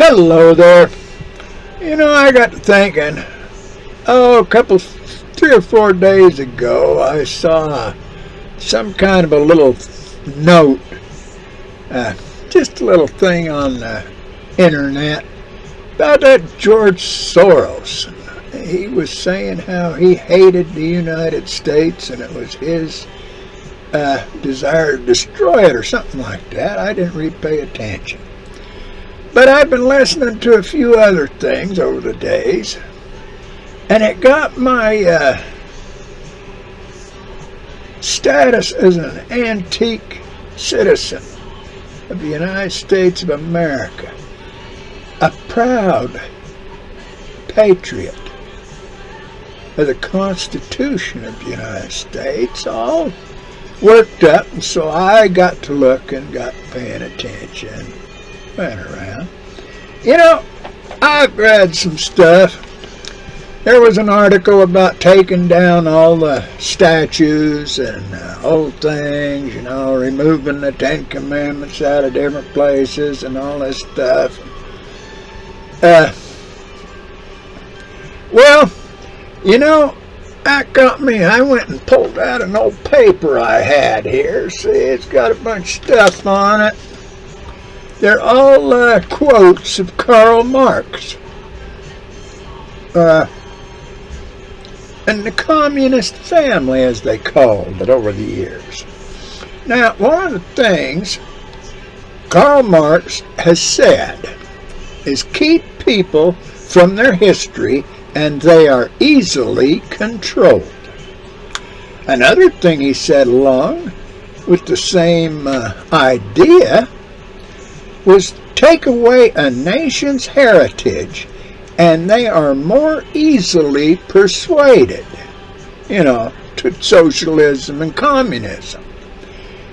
Hello there. I got to thinking, three or 4 days ago, I saw some kind of a little note, just a little thing on the internet about that George Soros. He was saying how he hated the United States and it was his desire to destroy it or something like that. I didn't really pay attention. But I've been listening to a few other things over the days, and it got my status as an antique citizen of the United States of America, a proud patriot of the Constitution of the United States, all worked up, and so I got to look and got paying attention. Went around. I've read some stuff. There was an article about taking down all the statues and old things, removing the Ten Commandments out of different places and all this stuff. That got me. I went and pulled out an old paper I had here. See, it's got a bunch of stuff on it. They're all quotes of Karl Marx and the communist family, as they called it over the years. Now, one of the things Karl Marx has said is keep people from their history and they are easily controlled. Another thing he said along with the same idea was take away a nation's heritage and they are more easily persuaded, to socialism and communism.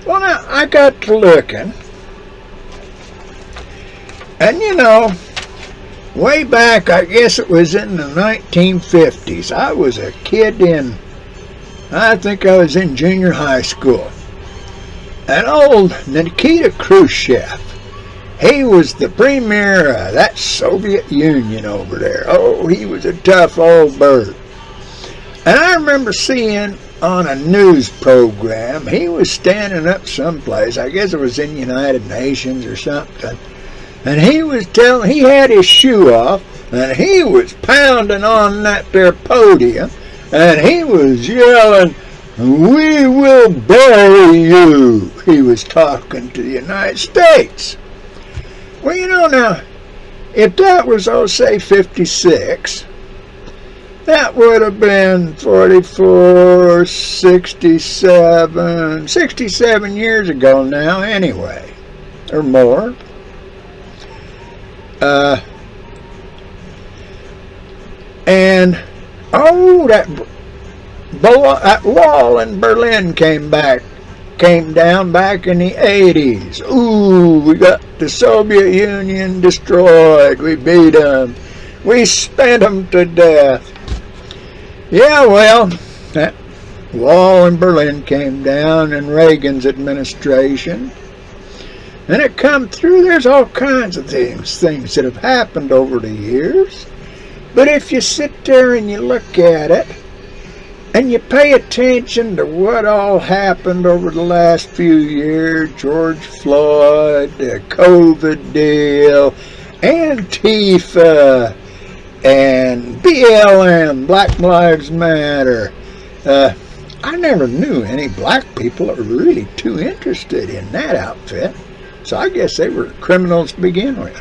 Well, now, I got to looking, and way back, I guess it was in the 1950s, I was a kid I think I was in junior high school. And old Nikita Khrushchev, he was the premier of that Soviet Union over there. Oh, he was a tough old bird. And I remember seeing on a news program, he was standing up someplace, I guess it was in United Nations or something, and he had his shoe off, and he was pounding on that there podium, and he was yelling, "We will bury you." He was talking to the United States. Well, now, if that was, say, 56, that would have been 44, 67 years ago now anyway, or more. That wall in Berlin came down back in the 80s. Ooh, we got the Soviet Union destroyed. We beat them. We spent them to death. Yeah, well, that wall in Berlin came down in Reagan's administration. And it come through. There's all kinds of things that have happened over the years. But if you sit there and you look at it, and you pay attention to what all happened over the last few years, George Floyd, the COVID deal, Antifa, and BLM, Black Lives Matter. I never knew any black people that were really too interested in that outfit. So I guess they were criminals to begin with.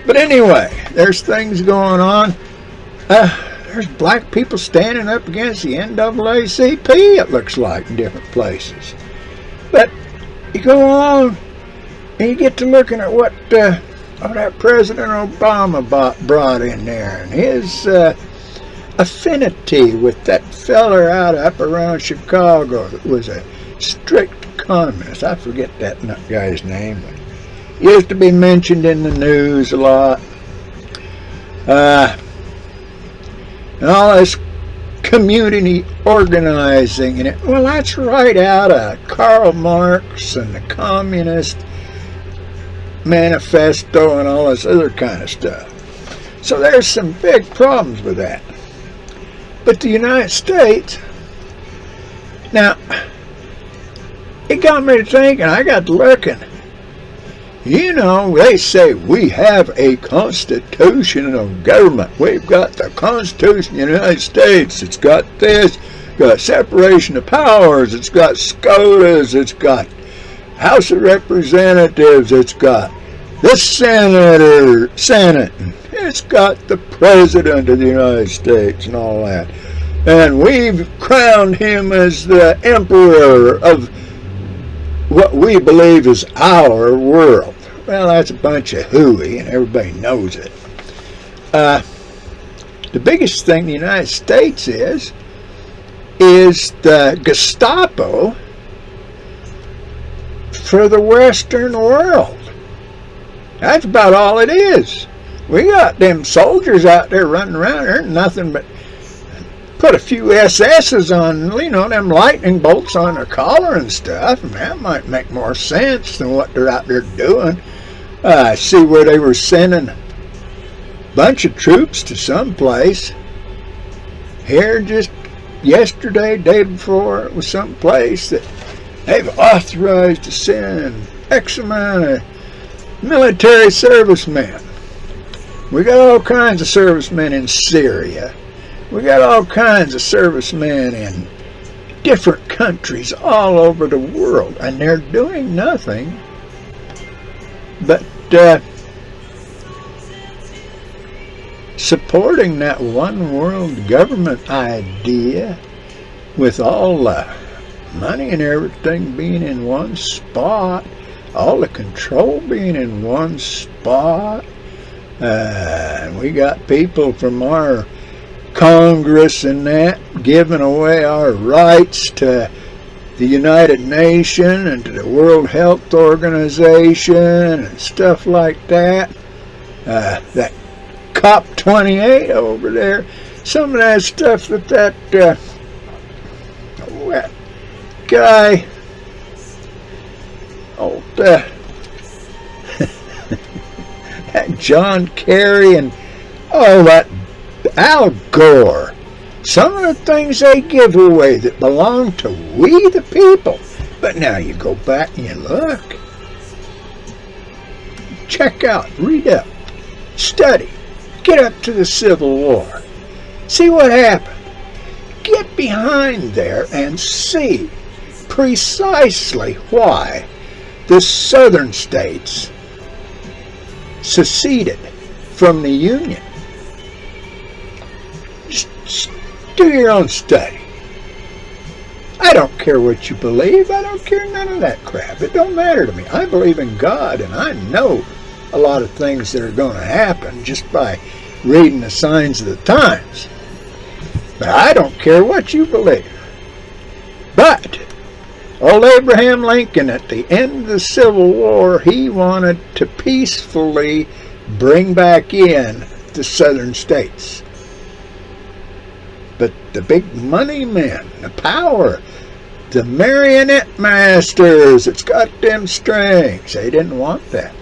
But anyway, there's things going on. There's black people standing up against the NAACP, it looks like, in different places. But you go on and you get to looking at what that President Obama brought in there, and his affinity with that feller out up around Chicago that was a strict communist. I forget that guy's name, but he used to be mentioned in the news a lot. And all this community organizing in it. Well, that's right out of Karl Marx and the communist Manifesto and all this other kind of stuff. So there's some big problems with that. But the United States, now, it got me to thinking, I got to looking. You know, they say we have a constitutional government. We've got the Constitution of the United States. It's got this, got separation of powers. It's got SCOTUS. It's got House of Representatives. It's got the Senate. It's got the President of the United States and all that. And we've crowned him as the emperor of what we believe is our world. Well, that's a bunch of hooey, and everybody knows it. The biggest thing the United States is the Gestapo for the Western world. That's about all it is. We got them soldiers out there running around. There ain't nothing but put a few SS's on, you know, them lightning bolts on their collar and stuff, and that might make more sense than what they're out there doing. I see where they were sending a bunch of troops to some place. Here just yesterday, day before, it was some place that they've authorized to send X amount of military servicemen. We got all kinds of servicemen in Syria. We got all kinds of servicemen in different countries all over the world, and they're doing nothing but supporting that one world government idea, with all the money and everything being in one spot, all the control being in one spot. We got people from our Congress and that giving away our rights to the United Nations and to the World Health Organization and stuff like that. That COP28 over there, some of that stuff that guy, that John Kerry and that Al Gore, some of the things they give away that belong to we the people. But now you go back and you look, check out, read up, study, get up to the Civil War, see what happened. Get behind there and see precisely why the southern states seceded from the Union. Just do your own study. I don't care what you believe. I don't care none of that crap. It don't matter to me. I believe in God, and I know a lot of things that are going to happen just by reading the signs of the times. But I don't care what you believe. But old Abraham Lincoln, at the end of the Civil War, he wanted to peacefully bring back in the southern states. But the big money men, the power, the marionette masters, it's got them strings. They didn't want that.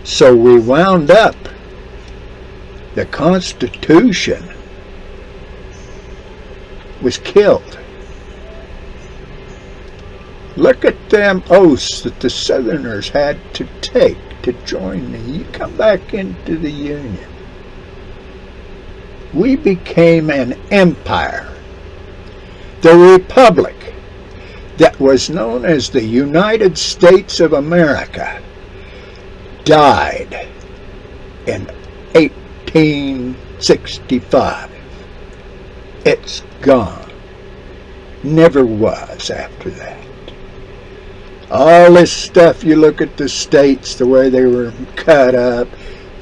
So we wound up the Constitution was killed. Look at them oaths that the Southerners had to take to come back into the Union. We became an empire. The republic that was known as the United States of America died in 1865. It's gone. Never was after that. All this stuff, you look at the states, the way they were cut up,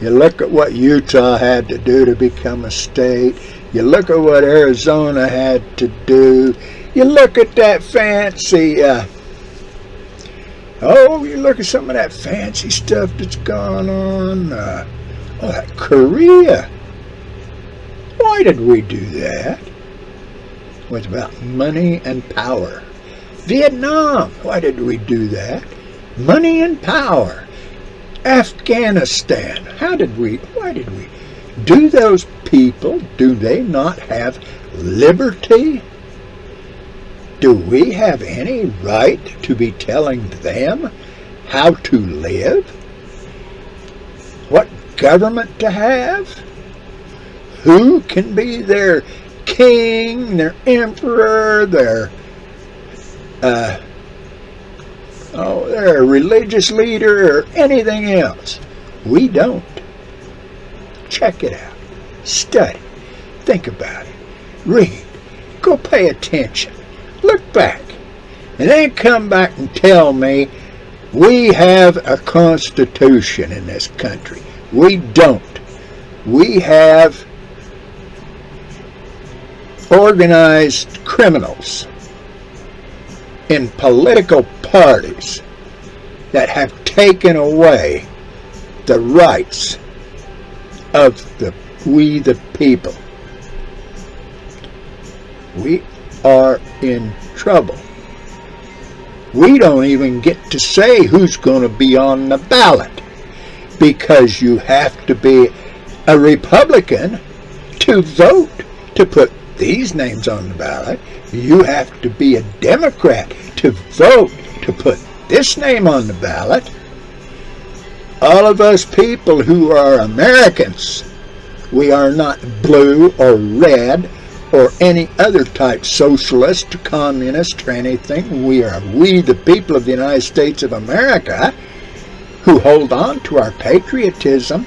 you look at what Utah had to do to become a state, you look at what Arizona had to do, you look at that fancy, you look at some of that fancy stuff that's gone on, that Korea. Why did we do that? It was about money and power. Vietnam, why did we do that? Money and power. Afghanistan. Why did we? Do those people, do they not have liberty? Do we have any right to be telling them how to live? What government to have? Who can be their king, their emperor, their religious leader, or anything else? We don't. Check it out. Study. Think about it. Read. Go pay attention. Look back. And then come back and tell me we have a constitution in this country. We don't. We have organized criminals in political parties that have taken away the rights of we the people. We are in trouble. We don't even get to say who's going to be on the ballot, because you have to be a Republican to vote to put these names on the ballot. You have to be a Democrat to vote to put this name on the ballot. All of us people who are Americans, we are not blue or red or any other type, socialist, communist, or anything. We the people of the United States of America, who hold on to our patriotism.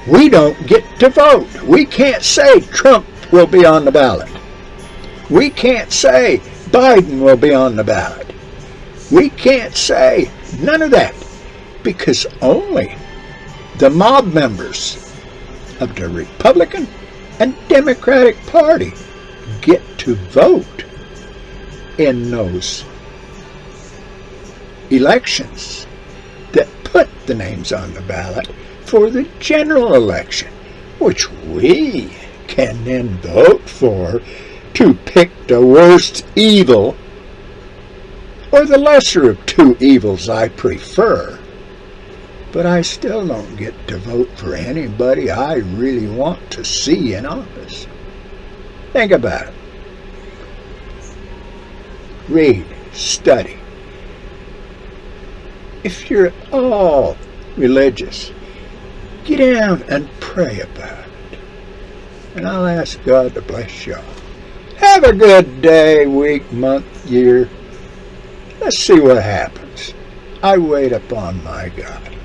We don't get to vote. We can't say Trump will be on the ballot. We can't say Biden will be on the ballot. We can't say none of that, because only the mob members of the Republican and Democratic Party get to vote in those elections that put the names on the ballot for the general election, which we can then vote for to pick the worst evil, or the lesser of two evils I prefer. But I still don't get to vote for anybody I really want to see in office. Think about it. Read, study. If you're at all religious, get down and pray about it. And I'll ask God to bless y'all. Have a good day, week, month, year. Let's see what happens. I wait upon my God.